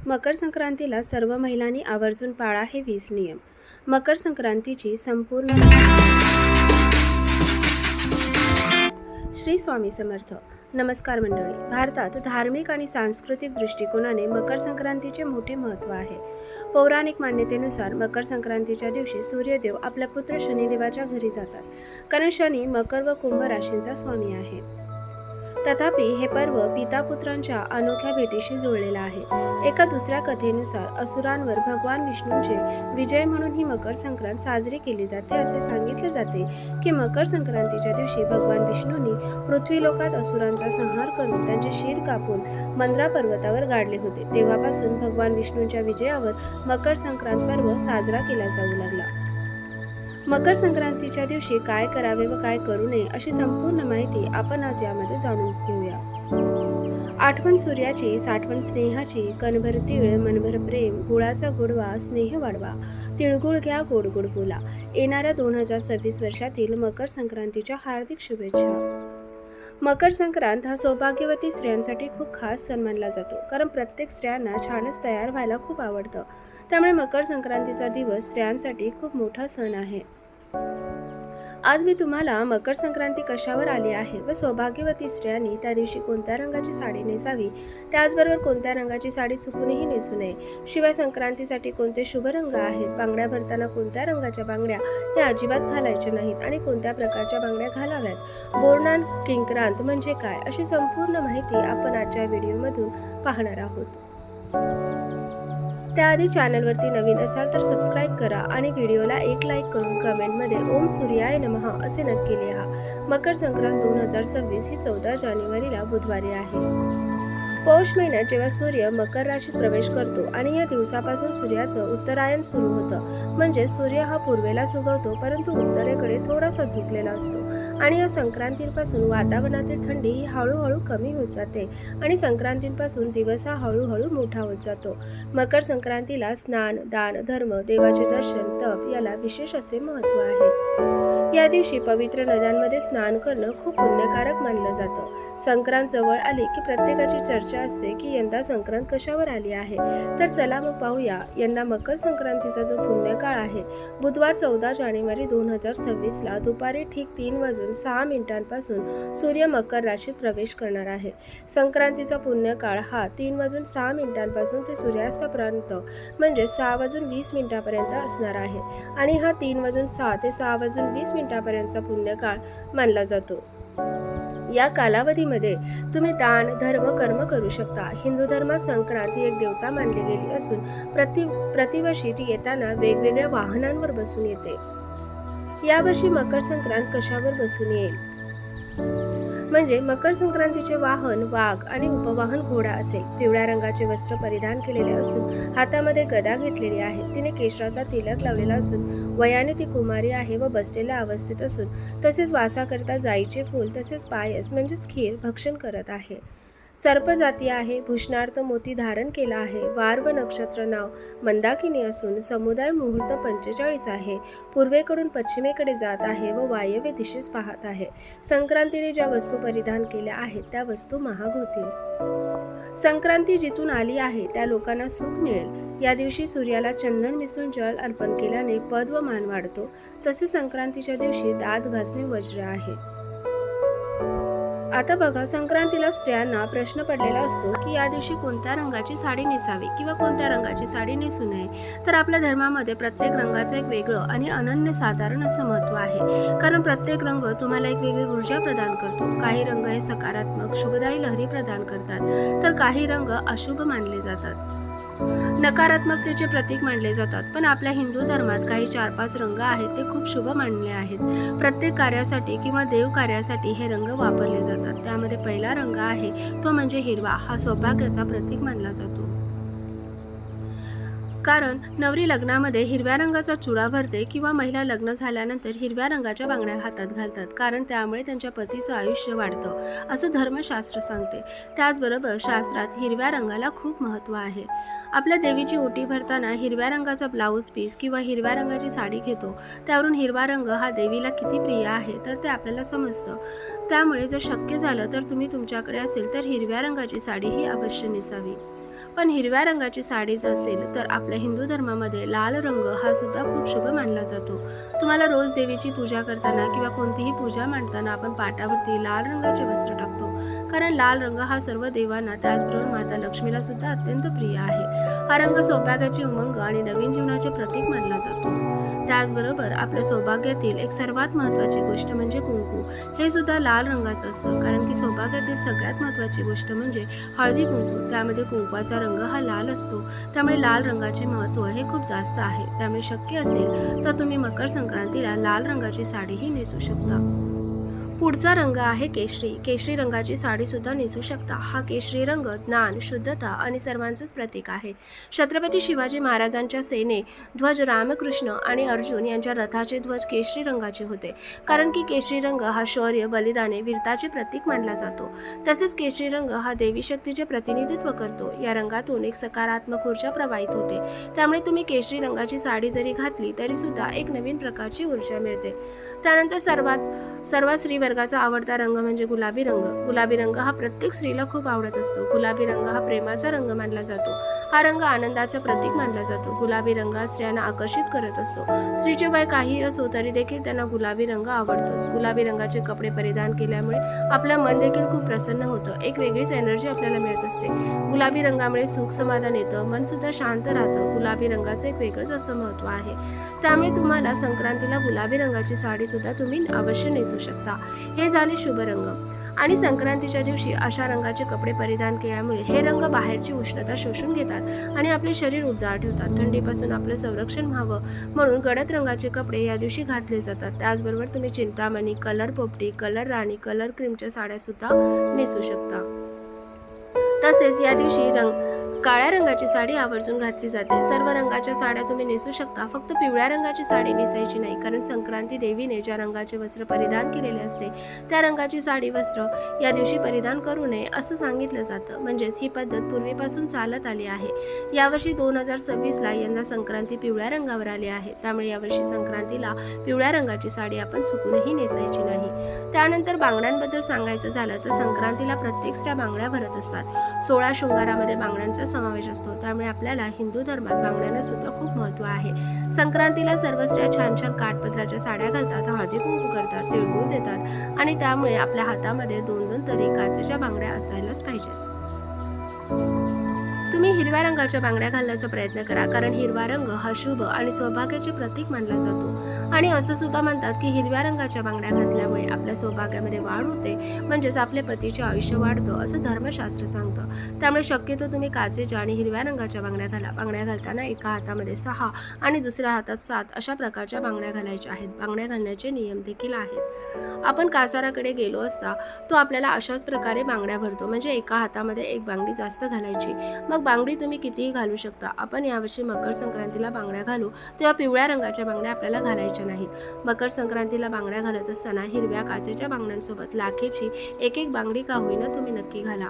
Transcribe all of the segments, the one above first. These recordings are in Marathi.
मकर संक्रांतीला सर्व महिलांनी आवर्जून पाळा हे 20 नियम। मकर संक्रांतीची संपूर्ण श्री स्वामी समर्थ। नमस्कार मंडळी। भारतात धार्मिक आणि सांस्कृतिक दृष्टिकोनाने मकर संक्रांतीचे मोठे महत्त्व आहे। पौराणिक मान्यतेनुसार मकर संक्रांतीच्या दिवशी सूर्यदेव आपल्या पुत्र शनिदेवाच्या घरी जातात, कारण शनी मकर व कुंभ राशींचा स्वामी आहे। तथापि हे पर्व पिता-पुत्रांच्या अनोख्या भेटीशी जोडलेलं आहे। एका दुसऱ्या कथेनुसार असुरांवर भगवान विष्णूंचे विजय म्हणून ही मकर संक्रांत साजरी केली जाते। असे सांगितले जाते की मकर संक्रांतीच्या दिवशी भगवान विष्णूंनी पृथ्वीलोकात असुरांचा संहार करून त्यांचे शीर कापून मंद्रा पर्वतावर गाडले होते। तेव्हापासून भगवान विष्णूंच्या विजयावर मकर संक्रांत पर्व साजरा केला जाऊ लागला। मकर संक्रांतीच्या दिवशी काय करावे व काय करू नये अशी संपूर्ण माहिती आपण आज यामध्ये जाणून घेऊया। आठवण सूर्याची, साठवण स्नेहाची, कणभर तीळ मनभर प्रेम, गुळाचा गोडवा स्नेह वाढवा, तिळगुळ घ्या गोड गोड बोला। येणाऱ्या 2026 वर्षातील मकर संक्रांतीच्या हार्दिक शुभेच्छा। मकर संक्रांत हा सौभाग्यवती स्त्रियांसाठी खूप खास सण मानला जातो, कारण प्रत्येक स्त्रियांना छानच तयार व्हायला खूप आवडतं। त्यामुळे मकर संक्रांतीचा दिवस स्त्रियांसाठी खूप मोठा सण आहे। आज मी तुम्हाला मकर संक्रांती कशावर आली आहे व सौभाग्यवती स्त्रियांनी त्या दिवशी कोणत्या रंगाची साडी नेसावी, त्याचबरोबर कोणत्या रंगाची साडी चुकूनही नेसू नये, शिवाय संक्रांतीसाठी कोणते शुभ रंग आहेत, बांगड्या भरताना कोणत्या रंगाच्या बांगड्या हे अजिबात घालायच्या नाहीत आणि कोणत्या प्रकारच्या बांगड्या घालाव्यात, बोरनान किंक्रांत म्हणजे काय, अशी संपूर्ण माहिती आपण आजच्या व्हिडिओमधून पाहणार आहोत। त्याआधी चॅनलवरती नवीन असाल तर सबस्क्राईब करा आणि व्हिडिओला एक लाईक करून कमेंटमध्ये ओम सूर्याय नमः असे नक्की लिहा। मकर संक्रांत 2026 ही 14 जानेवारीला बुधवारी आहे। पौष महिन्यात जेव्हा सूर्य मकर राशीत प्रवेश करतो आणि या दिवसापासून सूर्याचं उत्तरायण सुरू होतं, म्हणजे सूर्य हा पूर्वेला उगवतो परंतु उत्तरेकडे थोडासा झुकलेला असतो आणि या संक्रांतीपासून वातावरणातील थंडी ही हळूहळू कमी होत जाते आणि संक्रांतीपासून दिवस हा हळूहळू मोठा होत जातो। मकर संक्रांतीला स्नान, दान, धर्म, देवाचे दर्शन, तप याला विशेष असे महत्त्व आहे। या दिवशी पवित्र नद्यांमध्ये स्नान करणं खूप पुण्यकारक मानलं जातं। संक्रांत जवळ आली की प्रत्येकाची चर्चा असते की यंदा संक्रांत कशावर आली आहे, तर चला मग पाहूया। यंदा मकर संक्रांतीचा जो पुण्यकाळ आहे, बुधवार 14 जानेवारी 2026 ला दुपारी ठीक 3:06 पासून सूर्य मकर राशीत प्रवेश करणार आहे। संक्रांतीचा पुण्यकाळ हा 3:06 पासून ते सूर्यास्तापर्यंत म्हणजे 6:20 पर्यंत असणार आहे आणि हा 3:06 ते 6:20 पर्यंतचा पुण्यकाळ मानला जातो। या कालावधीमध्ये तुम्ही दान, धर्म, कर्म करू शकता। हिंदू धर्मात संक्रांत ही एक देवता मानली गेली असून प्रतिवर्षी ती येताना वेगवेगळ्या वाहनांवर बसून येते। यावर्षी मकर संक्रांत कशावर बसून येईल, म्हणजे मकर संक्रांतीचे वाहन वाघ आणि उपवाहन घोडा असेल। पिवळ्या रंगाचे वस्त्र परिधान केलेले असून हातामध्ये गदा घेतलेली आहे। तिने केशराचा तिलक लावलेला असून वयाने ती कुमारी आहे व बसलेल्या अवस्थेत असून तसेच वासाकरिता जाईचे फूल तसेच पायस म्हणजेच खीर भक्षण करत आहे। सर्प जाती आहे, भूषणार्थ मोती धारण केला आहे। वार व नक्षत्र नाव मंदाकिनी असून समुदाय मुहूर्त 45 आहे। पूर्वेकडून पश्चिमेकडे जात आहे व वायव्य दिशेस पाहत आहे। संक्रांतीने ज्या वस्तू परिधान केल्या आहेत त्या वस्तू महाग होतील। संक्रांती जिथून आली आहे त्या लोकांना सुख मिळेल। या दिवशी सूर्याला चंदन मिसळून जल अर्पण केल्याने पद व मान वाढतो। तसे संक्रांतीच्या दिवशी दात घासणे वज्र आहे। आता बघा, संक्रांतीला स्त्रियांना प्रश्न पडलेला असतो की या दिवशी कोणत्या रंगाची साडी नेसावी किंवा कोणत्या रंगाची साडी नेसू नये। तर आपल्या धर्मामध्ये प्रत्येक रंगाचं एक वेगळं आणि अनन्यसाधारण असं महत्त्व आहे, कारण प्रत्येक रंग तुम्हाला एक वेगळी ऊर्जा प्रदान करतो। काही रंग हे सकारात्मक शुभदायी लहरी प्रदान करतात, तर काही रंग अशुभ मानले जातात, नकारात्मकतेचे प्रतीक मानले जातात। पण आपल्या हिंदू धर्मात काही 4-5 रंग आहेत ते खूप शुभ मानले आहेत। प्रत्येक कार्यासाठी किंवा देव कार्यासाठी हे रंग वापरले जातात। त्यामध्ये पहिला रंग आहे तो म्हणजे हिरवा। हा सौभाग्याचा प्रतीक मानला जातो, कारण नवरी लग्नामध्ये हिरव्या रंगाचा चुडा भरते किंवा महिला लग्न झाल्यानंतर हिरव्या रंगाच्या बांगड्या हातात घालतात, कारण त्यामुळे त्यांच्या पतीचं आयुष्य वाढतं असं धर्मशास्त्र सांगते। त्याचबरोबर शास्त्रात हिरव्या रंगाला खूप महत्त्व आहे। आपल्या देवीची ओटी भरताना हिरव्या रंगाचा ब्लाऊज पीस किंवा हिरव्या रंगाची साडी घेतो, त्यावरून हिरवा रंग हा देवीला किती प्रिय आहे तर ते आपल्याला समजतं। त्यामुळे जर शक्य झालं तर तुम्ही तुमच्याकडे असेल तर हिरव्या रंगाची साडी ही अवश्य नेसावी। पण हिरव्या रंगाची साडी जर असेल तर आपल्या हिंदू धर्मामध्ये लाल रंग हा सुद्धा खूप शुभ मानला जातो. तुम्हाला रोज देवीची पूजा करताना किंवा कोणतीही पूजा मांडताना आपण पाटावरती लाल रंगाचे वस्त्र टाकतो, कारण लाल रंग हा सर्व देवांना त्याचबरोबर माता लक्ष्मीला सुद्धा अत्यंत प्रिय आहे. हा रंग सौभाग्याची उमंग आणि नवीन जीवनाचे प्रतीक मानला जातो. त्याचबरोबर आपल्या सौभाग्यातील एक सर्वात महत्त्वाची गोष्ट म्हणजे कुंकू. हे सुद्धा लाल रंगाचं असतं, कारण की सौभाग्यातील सगळ्यात महत्त्वाची गोष्ट म्हणजे हळदी कुंकू. त्यामध्ये कुंकवाचा रंग हा लाल असतो, त्यामुळे लाल रंगाचे महत्त्व हे खूप जास्त आहे. त्यामुळे शक्य असेल तर तुम्ही मकर संक्रांतीला लाल रंगाची साडीही नेसू शकता. पुढचा रंग आहे केशरी. केशरी रंगाची साडी सुद्धा नेसू शकता. हा केशरी रंग ज्ञान, शुद्धता आणि सर्वांचंच प्रतीक आहे. छत्रपती शिवाजी महाराजांच्या सेने ध्वज रामकृष्ण आणि अर्जुन यांच्या रथाचे ध्वज केशरी रंगाचे होते, कारण की केशरी रंग हा शौर्य, बलिदाने, वीरताचे प्रतीक मानला जातो. तसेच केशरी रंग हा देवी शक्तीचे प्रतिनिधित्व करतो. या रंगातून एक सकारात्मक ऊर्जा प्रवाहित होते. त्यामुळे तुम्ही केशरी रंगाची साडी जरी घातली तरी सुद्धा एक नवीन प्रकारची ऊर्जा मिळते. त्यानंतर सर्व स्त्री वर्गाचा आवडता रंग म्हणजे गुलाबी रंग. गुलाबी रंग हा प्रत्येक स्त्रीला खूप आवडत असतो. गुलाबी रंग हा प्रेमाचा रंग मानला जातो. हा रंग आनंदाचं प्रतीक मानला जातो. गुलाबी रंग हा स्त्रियांना आकर्षित करत असतो. स्त्रीचे वय काही असो तरी देखील त्यांना गुलाबी रंग आवडतोच. गुलाबी रंगाचे कपडे परिधान केल्यामुळे आपलं मन देखील खूप प्रसन्न होतं. एक वेगळीच एनर्जी आपल्याला मिळत असते. गुलाबी रंगामुळे सुख समाधान येतं, मन सुद्धा शांत राहतं. गुलाबी रंगाचं एक वेगळंच असं महत्त्व आहे. त्यामुळे तुम्हाला संक्रांतीला गुलाबी रंगाची साडी सुद्धा तुम्ही अवश्य नेसू शकता. हे झाले शुभ रंग. आणि संक्रांतीच्या दिवशी अशा रंगाचे कपडे परिधान केल्यामुळे हे रंग बाहेरची उष्णता शोषून घेतात आणि आपले शरीर उबदार ठेवतात. थंडीपासून आपलं संरक्षण व्हावं म्हणून गडद रंगाचे कपडे या दिवशी घातले जातात. त्याचबरोबर तुम्ही चिंतामणी, कलर पोपटी, कलर राणी, कलर क्रीमच्या साड्या सुद्धा नेसू शकता. तसेच या दिवशी काळ्या रंगाची साडी आवर्जून घातली जाते. सर्व रंगाच्या साड्या तुम्ही नेसू शकता, फक्त पिवळ्या रंगाची साडी नेसायची नाही, कारण संक्रांती देवीने ज्या रंगाचे वस्त्र परिधान केलेले असते त्या रंगाची साडी वस्त्र या दिवशी परिधान करू नये असं सांगितलं जातं. म्हणजेच ही पद्धत पूर्वीपासून चालत आली आहे. यावर्षी 2026ला यंदा संक्रांती पिवळ्या रंगावर आली आहे. त्यामुळे यावर्षी संक्रांतीला पिवळ्या रंगाची साडी आपण चुकूनही नेसायची नाही. त्यानंतर बांगड्यांबद्दल सांगायचं झालं तर संक्रांतीला प्रत्येक स्त्रिया बांगड्या भरत असतात. 16 शृंगारामध्ये बांगड्यांचा समावेश असतो. त्यामुळे आपल्याला हिंदू धर्मात बांगड्यांना सुद्धा खूप महत्त्व आहे. संक्रांतीला सर्व स्त्रिया छान छान काठपदराच्या साड्या घालतात, हळदी कुंकू करतात, तिळगुळ देतात आणि त्यामुळे आपल्या हातामध्ये 2-2 तरी काचेच्या बांगड्या असायलाच पाहिजेत. तुम्ही हिरव्या रंगाच्या बांगड्या घालण्याचा प्रयत्न करा, कारण हिरवा रंग हा शुभ आणि सौभाग्याचे प्रतीक मानला जातो. आणि असं सुद्धा म्हणतात की हिरव्या रंगाच्या बांगड्या घातल्यामुळे आपल्या सौभाग्यामध्ये वाढ होते, म्हणजेच आपल्या पतीचे आयुष्य वाढतं असं धर्मशास्त्र सांगतं. त्यामुळे शक्यतो तुम्ही काचेच्या आणि हिरव्या रंगाच्या बांगड्या घाला. बांगड्या घालताना एका हातामध्ये 6 आणि दुसऱ्या हातात 7 अशा प्रकारच्या बांगड्या घालायच्या आहेत. बांगड्या घालण्याचे नियम देखील आहेत. आपण कासाराकडे गेलो असता तो आपल्याला अशाच प्रकारे बांगड्या भरतो, म्हणजे एका हातामध्ये एक बांगडी जास्त घालायची. मग बांगडी तुम्ही कितीही घालू शकता. आपण यावर्षी मकर संक्रांतीला बांगड्या घालू तेव्हा पिवळ्या रंगाच्या बांगड्या आपल्याला घालायच्या नाहीत. मकर संक्रांतीला बांगड्या घालत असताना हिरव्या काचेच्या बांगड्यांसोबत लाखेची एक बांगडी का होईना तुम्ही नक्की घाला.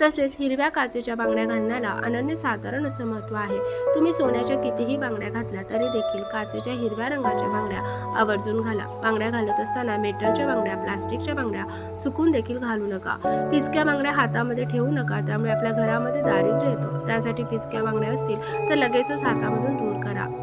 तसेच हिरव्या काचेच्या बांगड्या घालण्याला अनन्यसाधारण असं महत्त्व आहे. तुम्ही सोन्याच्या कितीही बांगड्या घातल्या तरी देखील काचेच्या हिरव्या रंगाच्या बांगड्या आवर्जून घाला. बांगड्या घालत असताना मेटलच्या बांगड्या, प्लास्टिकच्या बांगड्या चुकून देखील घालू नका. पिचक्या बांगड्या हातामध्ये ठेवू नका, त्यामुळे आपल्या घरामध्ये दारिद्र्य येतो. त्यासाठी पिचक्या बांगड्या असतील तर लगेचच हातामधून दूर करा.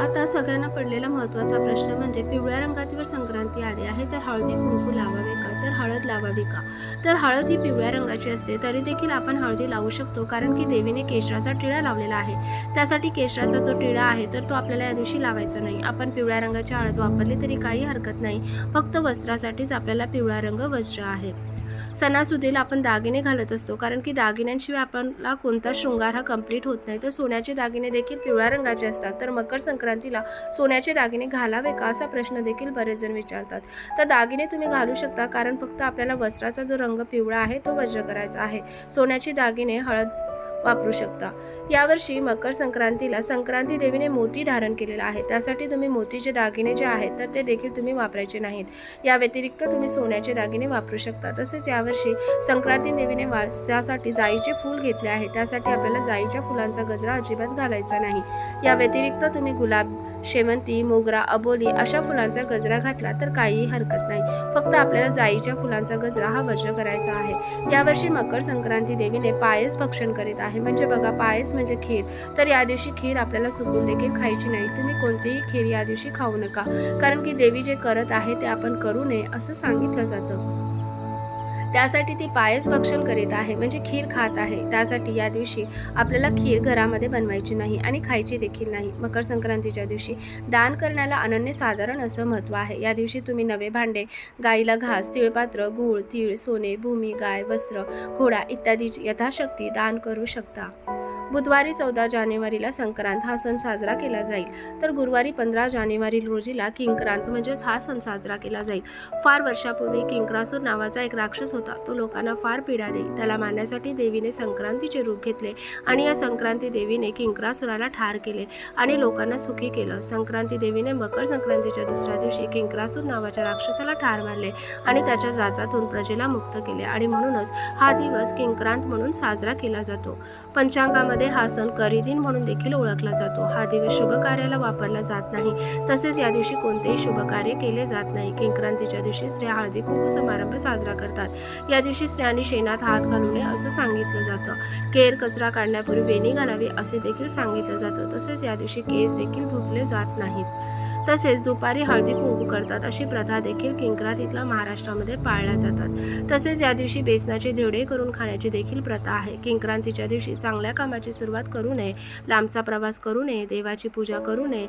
आता सगळ्यांना पडलेला महत्त्वाचा प्रश्न म्हणजे पिवळ्या रंगावर संक्रांती आली आहे तर हळदी कुंकू लावावे का, तर हळद लावावी का. तर हळद ही पिवळ्या रंगाची असते, तरी देखील आपण हळदी लावू शकतो, कारण की देवीने केशराचा टिळा लावलेला आहे. त्यासाठी केशराचा जो टिळा आहे तर तो आपल्याला या दिवशी लावायचा नाही. आपण पिवळ्या रंगाची हळद वापरली तरी काही हरकत नाही, फक्त वस्त्रासाठीच आपल्याला पिवळा रंग वज्र आहे. सणासुदीला आपण दागिने घालत असतो, कारण की दागिन्यांशिवाय आपल्याला कोणता शृंगार हा कंप्लीट होत नाही. तर सोन्याचे दागिने देखील पिवळ्या रंगाचे असतात. तर मकर संक्रांतीला सोन्याचे दागिने घालावे का असा प्रश्न देखील बरेच जण विचारतात. तर दागिने तुम्ही घालू शकता, कारण फक्त आपल्याला वस्त्राचा जो रंग पिवळा आहे तो वज्र करायचा आहे. सोन्याचे दागिने हळद वापरू शकता. यावर्षी मकर संक्रांतीला संक्रांती देवीने मोती धारण केलेला आहे, त्यासाठी तुम्ही मोतीचे दागिने जे आहेत तर ते देखील तुम्ही वापरायचे नाहीत. या व्यतिरिक्त तुम्ही सोन्याचे दागिने वापरू शकता. तसेच यावर्षी संक्रांती देवीने वासासाठी जाईचे फूल घेतले आहे, त्यासाठी आपल्याला जाईच्या फुलांचा गजरा अजिबात घालायचा नाही. या व्यतिरिक्त तुम्ही गुलाब शेवंती, मोगरा, अबोली अशा फुलांचा गजरा घातला तर काहीही हरकत नाही. फक्त आपल्याला जाईच्या फुलांचा गजरा हा वर्ज्य करायचा आहे. यावर्षी मकर संक्रांती देवीने पायस भक्षण करीत आहे. म्हणजे बघा, पायस म्हणजे खीर. तर या दिवशी खीर आपल्याला चुकून देखील खायची नाही. तुम्ही कोणतीही खीर या दिवशी खाऊ नका, कारण की देवी जे करत आहे ते आपण करू नये असं सांगितलं जातं. त्यासाठी ती पायस भक्षण करीत आहे, म्हणजे खीर खात आहे. त्यासाठी या दिवशी आपल्याला खीर घरामध्ये बनवायची नाही आणि खायची देखील नाही. मकर संक्रांतीच्या दिवशी दान करण्याला अनन्यसाधारण असं महत्त्व आहे. या दिवशी तुम्ही नवे भांडे, गाईला घास, तिळपात्र, गूळ, तीळ, सोने, भूमी, गाय, वस्त्र, घोडा इत्यादी यथाशक्ती दान करू शकता. बुधवारी 14 जानेवारीला संक्रांत हा सण साजरा केला जाईल, तर गुरुवारी 15 जानेवारी रोजीला किंक्रांत म्हणजेच हा सण साजरा केला जाईल. फार वर्षापूर्वी किंक्रासूर नावाचा एक राक्षस होता. तो लोकांना फार पीडा देई. त्याला मारण्यासाठी देवीने संक्रांतीचे रूप घेतले आणि या संक्रांती देवीने किंक्रासुराला ठार केले आणि लोकांना सुखी केलं. संक्रांती देवीने मकर संक्रांतीच्या दुसऱ्या दिवशी किंक्रासूर नावाच्या राक्षसाला ठार मारले आणि त्याच्या जाचातून प्रजेला मुक्त केले आणि म्हणूनच हा दिवस किंक्रांत म्हणून साजरा केला जातो. पंचांगामध्ये हा सण करीदिन म्हणून देखील ओळखला जातो. हा दिवस शुभ कार्याला वापरला जात नाही. तसेच या दिवशी कोणतेही शुभ कार्य केले जात नाही. किंक्रांतीच्या दिवशी स्त्रिया हळदी कुंकू समारंभ साजरा करतात. या दिवशी स्त्रियांनी शेणात हात घालू नये असं सांगितलं जातं. केर कचरा काढण्यापूर्वी वेणी घालावी असे देखील सांगितलं जातं. तसेच या दिवशी केस देखील धुतले जात नाहीत. तसेच दुपारी हळदी कुंकू करतात अशी प्रथा देखील किंक्रांतीतल्या महाराष्ट्रामध्ये पाळल्या जातात. तसेच या दिवशी बेसनाचे धिरडे करून खाण्याची देखील प्रथा आहे. किंक्रांतीच्या दिवशी चांगल्या कामाची सुरुवात करू नये, लांबचा प्रवास करू नये, देवाची पूजा करू नये.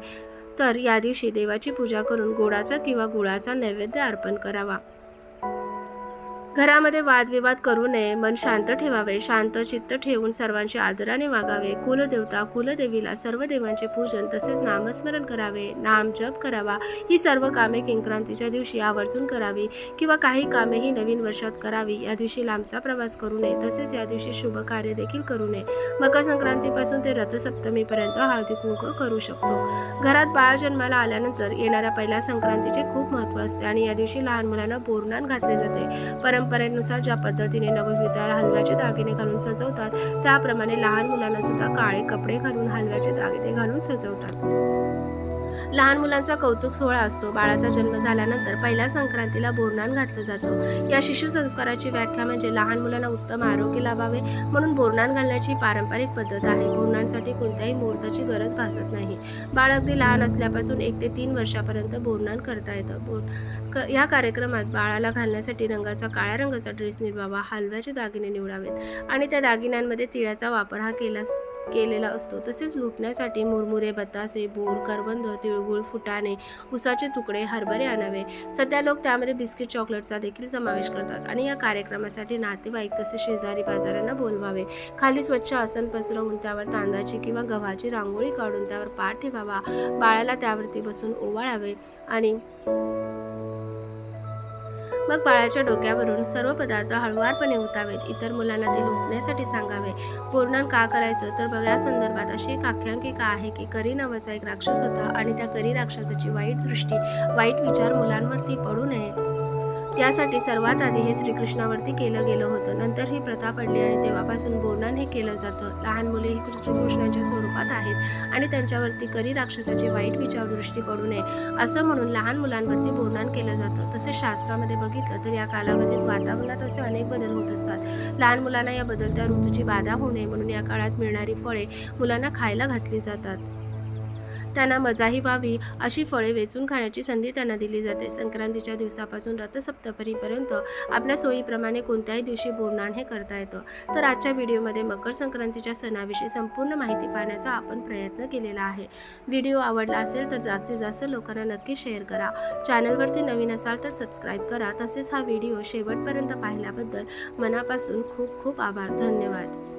तर या दिवशी देवाची पूजा करून गोडाचा किंवा गुळाचा नैवेद्य अर्पण करावा. घरामध्ये वादविवाद करू नये, मन शांत ठेवावे, शांत चित्त ठेवून सर्वांशी आदराने वागावे. कुलदेवता, कुलदेवीला, सर्व देवांचे पूजन तसेच नामस्मरण करावे, नाम जप करावा. ही सर्व कामे किंक्रांतीच्या दिवशी आवर्जून करावी किंवा काही कामे ही नवीन वर्षात करावी. या दिवशी लांबचा प्रवास करू नये. तसेच या दिवशी शुभ कार्य देखील करू नये. मकर संक्रांतीपासून ते रथसप्तमीपर्यंत हळदी कुंकू करू शकतो. घरात बाळ जन्माला आल्यानंतर येणाऱ्या पहिल्या संक्रांतीचे खूप महत्त्व असते आणि या दिवशी लहान मुलांना बोरनान घातले जाते. परंपरेनुसार ज्या पद्धतीने नवविवाहिताला हलव्याचे दागिने घालून सजवतात, त्याप्रमाणे लहान मुलांना सुद्धा काळे कपडे घालून हलव्याचे दागिने घालून सजवतात. लहान मुलांचा कौतुक सोहळा असतो. बाळाचा जन्म झाल्यानंतर पहिल्या संक्रांतीला बोरनान घातलं जातं. या शिशु संस्काराची व्याख्या म्हणजे लहान मुलांना उत्तम आरोग्य लाभावे म्हणून बोरनान घालण्याची पारंपरिक पद्धत आहे. बोरनांसाठी कोणत्याही मुहूर्ताची गरज भासत नाही. बाळ अगदी लहान असल्यापासून 1 ते 3 वर्षापर्यंत बोरनान करता येतं. या कार्यक्रमात बाळाला घालण्यासाठी काळ्या रंगाचा ड्रेस निवडावा, हलव्याचे दागिने निवडावेत आणि त्या दागिन्यांमध्ये तिळाचा वापर हा केलेला असतो. तसेच लुटण्यासाठी मुरमुरे, बतासे, बोर, करवंद, तिळगुळ, फुटाणे, उसाचे तुकडे, हरभरे आणावे. सध्या लोक त्यामध्ये बिस्किट, चॉकलेटचा देखील समावेश करतात आणि या कार्यक्रमासाठी नातेवाईक तसेच शेजारी बाजारांना बोलवावे. खाली स्वच्छ आसन पसरवून त्यावर तांदळाची किंवा गव्हाची रांगोळी काढून त्यावर पाट ठेवावा. बाळाला त्यावरती बसून ओवाळावे आणि मग बाळाच्या डोक्यावरून सर्व पदार्थ हळुवारपणे ओतावेत. इतर मुलांना ते लुटण्यासाठी सांगावे. बोरनान का करायचं तर बघा, या संदर्भात अशी एक आख्यायिका आहे की करी नावाचा एक राक्षस होता आणि त्या करी राक्षसाची वाईट विचार मुलांवरती पडू नये यासाठी सर्वात आधी हे श्रीकृष्णावरती केलं गेलं होतं. नंतर ही प्रथा पडली आणि तेव्हापासून बोरनान हे केलं जातं. लहान मुले ही श्रीकृष्णाच्या स्वरूपात आहेत आणि त्यांच्यावरती करी राक्षसाचे वाईट विचार दृष्टी पडू नये असं म्हणून लहान मुलांवरती बोरनान केलं जातं. तसेच शास्त्रामध्ये बघितलं तर या कालावधीत वातावरणात असे अनेक बदल होत असतात. लहान मुलांना या बदलत्या ऋतूची बाधा होऊ नये म्हणून या काळात मिळणारी फळे मुलांना खायला घातली जातात. त्यांना मजाही व्हावी अशी फळे वेचून खाण्याची संधी त्यांना दिली जाते. संक्रांतीच्या दिवसापासून रथसप्तमीपर्यंत आपल्या सोयीप्रमाणे कोणत्याही दिवशी बोरनान हे करता येतं. तर आजच्या व्हिडिओमध्ये मकर संक्रांतीच्या सणाविषयी संपूर्ण माहिती पाहण्याचा आपण प्रयत्न केलेला आहे. व्हिडिओ आवडला असेल तर जास्तीत जास्त लोकांना नक्की शेअर करा. चॅनलवरती नवीन असाल तर सबस्क्राईब करा. तसेच हा व्हिडिओ शेवटपर्यंत पाहिल्याबद्दल मनापासून खूप खूप आभार. धन्यवाद.